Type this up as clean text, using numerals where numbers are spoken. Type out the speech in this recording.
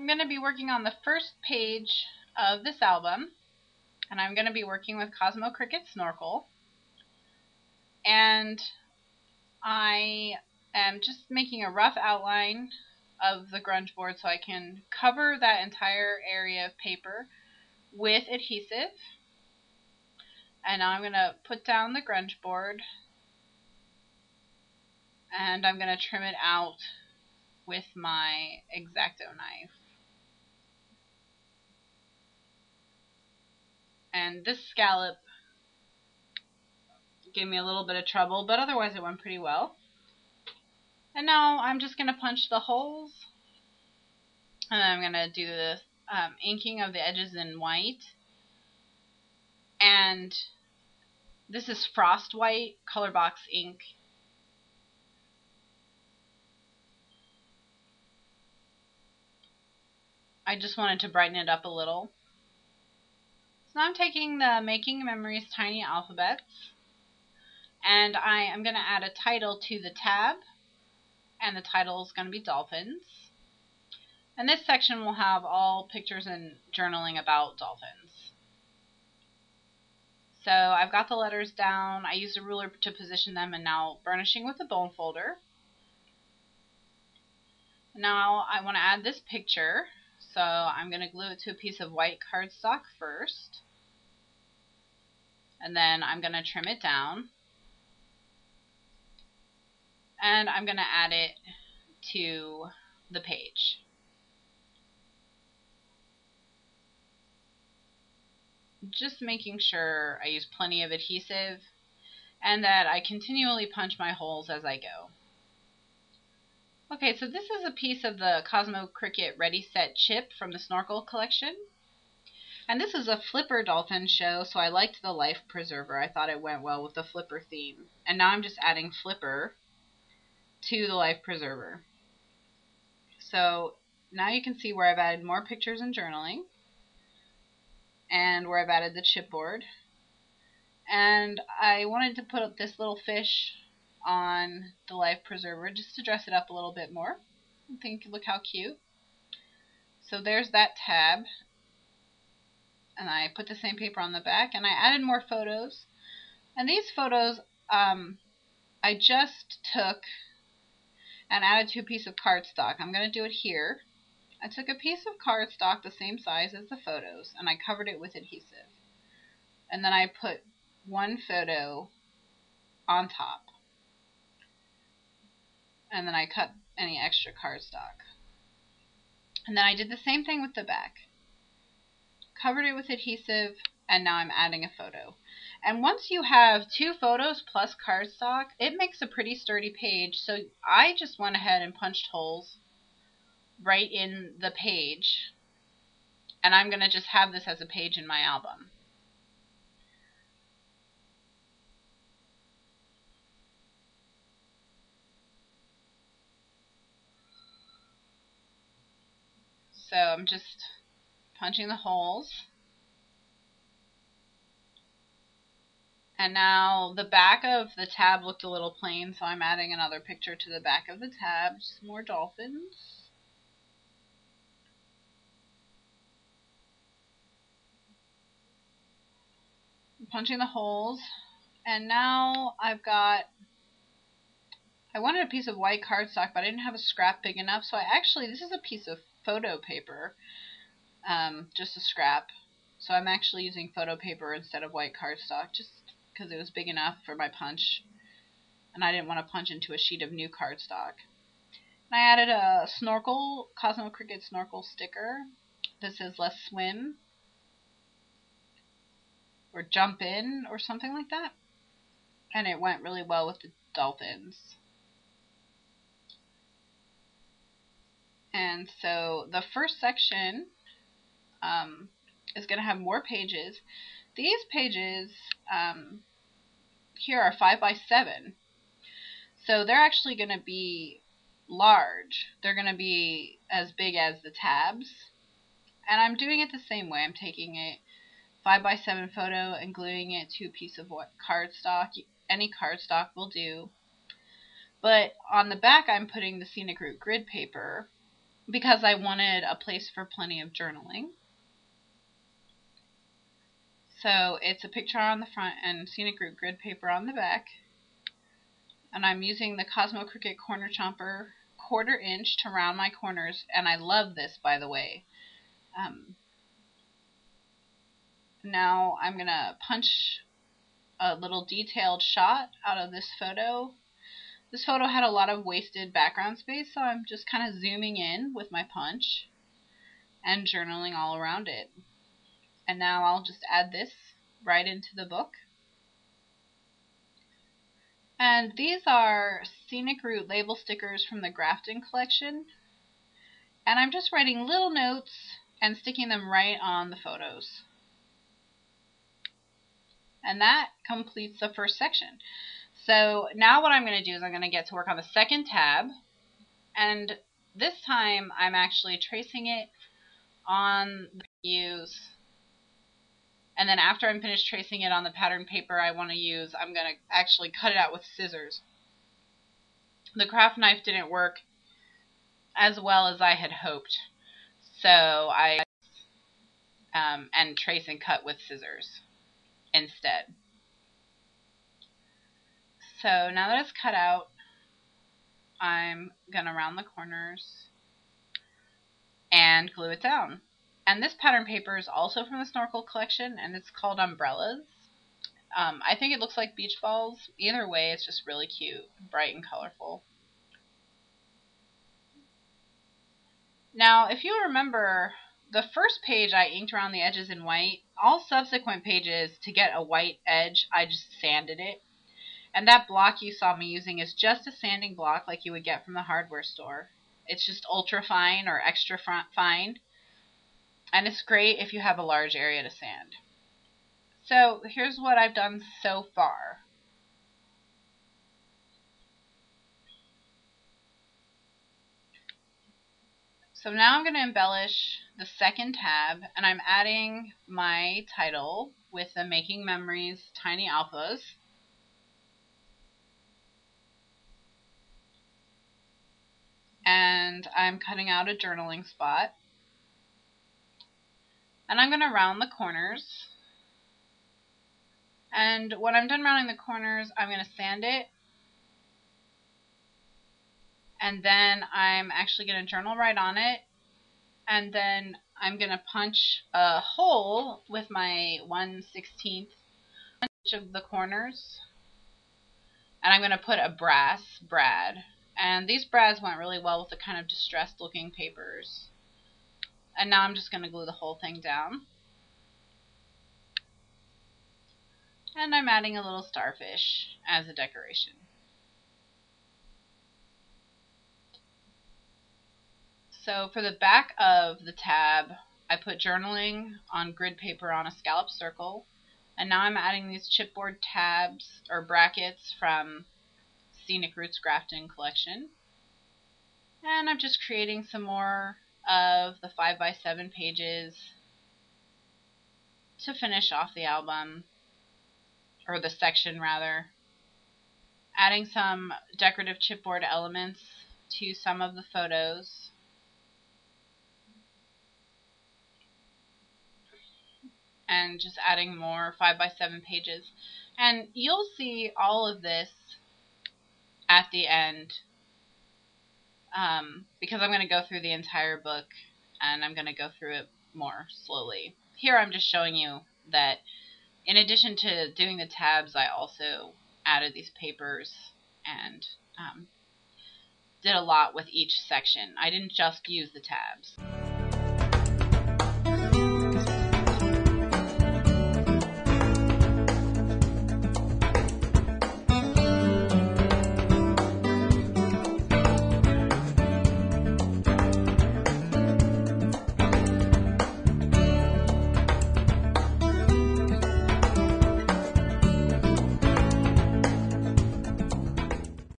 I'm going to be working on the first page of this album, and I'm going to be working with Cosmo Cricket Snorkel, and I am just making a rough outline of the grunge board so I can cover that entire area of paper with adhesive. And now I'm going to put down the grunge board, and I'm going to trim it out with my X-Acto knife. And this scallop gave me a little bit of trouble, but otherwise it went pretty well. And now I'm just going to punch the holes, and then I'm going to do the inking of the edges in white. And this is Frost White Colorbox ink. I just wanted to brighten it up a little. So now I'm taking the Making Memories tiny alphabets, and I am going to add a title to the tab, and the title is going to be Dolphins. And this section will have all pictures and journaling about dolphins. So I've got the letters down. I used a ruler to position them, and now burnishing with a bone folder. Now I want to add this picture, so I'm going to glue it to a piece of white cardstock first, and then I'm going to trim it down, and I'm going to add it to the page. Just making sure I use plenty of adhesive and that I continually punch my holes as I go. Okay, so this is a piece of the Cosmo Cricket Ready Set chip from the Snorkel collection. And this is a flipper dolphin show, so I liked the life preserver. I thought it went well with the flipper theme. And now I'm just adding flipper to the life preserver. So now you can see where I've added more pictures and journaling, and where I've added the chipboard. And I wanted to put up this little fish on the life preserver just to dress it up a little bit more. I think, look how cute. So there's that tab. And I put the same paper on the back, and I added more photos. And these photos I just took and added to a piece of cardstock. I'm going to do it here. I took a piece of cardstock the same size as the photos, and I covered it with adhesive. And then I put one photo on top. And then I cut any extra cardstock. And then I did the same thing with the back. Covered it with adhesive, and now I'm adding a photo. And once you have two photos plus cardstock, it makes a pretty sturdy page. So I just went ahead and punched holes right in the page, and I'm going to just have this as a page in my album. So I'm just punching the holes. And now the back of the tab looked a little plain, so I'm adding another picture to the back of the tab. Just more dolphins. Punching the holes, and now I wanted a piece of white cardstock, but I didn't have a scrap big enough, so this is a piece of photo paper, just a scrap, so I'm actually using photo paper instead of white cardstock, just because it was big enough for my punch, and I didn't want to punch into a sheet of new cardstock. And I added a Cosmo Cricket Snorkel sticker that says "Let's swim," or "jump in," or something like that. And it went really well with the dolphins. And so the first section is going to have more pages. These pages here are 5 by 7. So they're actually going to be large. They're going to be as big as the tabs. And I'm doing it the same way. I'm taking a 5 by 7 photo and gluing it to a piece of cardstock. Any cardstock will do. But on the back, I'm putting the Scenic Route grid paper, because I wanted a place for plenty of journaling. So it's a picture on the front and Scenic Root grid paper on the back. And I'm using the Cosmo Cricut Corner Chomper 1/4 inch to round my corners. And I love this, by the way. Now I'm going to punch a little detailed shot out of this photo. This photo had a lot of wasted background space, so I'm just kind of zooming in with my punch and journaling all around it. And now I'll just add this right into the book. And these are Scenic Root label stickers from the Grafton collection. And I'm just writing little notes and sticking them right on the photos. And that completes the first section. So now what I'm going to do is I'm going to get to work on the second tab. And this time I'm actually tracing it on the views. And then after I'm finished tracing it on the pattern paper I'm going to actually cut it out with scissors. The craft knife didn't work as well as I had hoped. So I and trace and cut with scissors instead. So now that it's cut out, I'm going to round the corners and glue it down. And this pattern paper is also from the Snorkel collection, and it's called Umbrellas. I think it looks like beach balls. Either way, it's just really cute, bright and colorful. Now, if you remember, the first page I inked around the edges in white. All subsequent pages, to get a white edge, I just sanded it. And that block you saw me using is just a sanding block like you would get from the hardware store. It's just ultra fine or extra fine. And it's great if you have a large area to sand. So here's what I've done so far. So now I'm going to embellish the second tab, and I'm adding my title with the Making Memories Tiny Alphas. And I'm cutting out a journaling spot. And I'm going to round the corners. And when I'm done rounding the corners, I'm going to sand it. And then I'm actually going to journal right on it. And then I'm going to punch a hole with my 1/16 each of the corners. And I'm going to put a brass brad. And these brads went really well with the kind of distressed looking papers. And now I'm just going to glue the whole thing down. And I'm adding a little starfish as a decoration. So for the back of the tab, I put journaling on grid paper on a scallop circle. And now I'm adding these chipboard tabs or brackets from Scenic Root's Grafton collection. And I'm just creating some more of the 5x7 pages to finish off the album, or the section rather. Adding some decorative chipboard elements to some of the photos. And just adding more 5x7 pages. And you'll see all of this at the end, because I'm going to go through the entire book and I'm going to go through it more slowly. Here I'm just showing you that in addition to doing the tabs, I also added these papers and did a lot with each section. I didn't just use the tabs.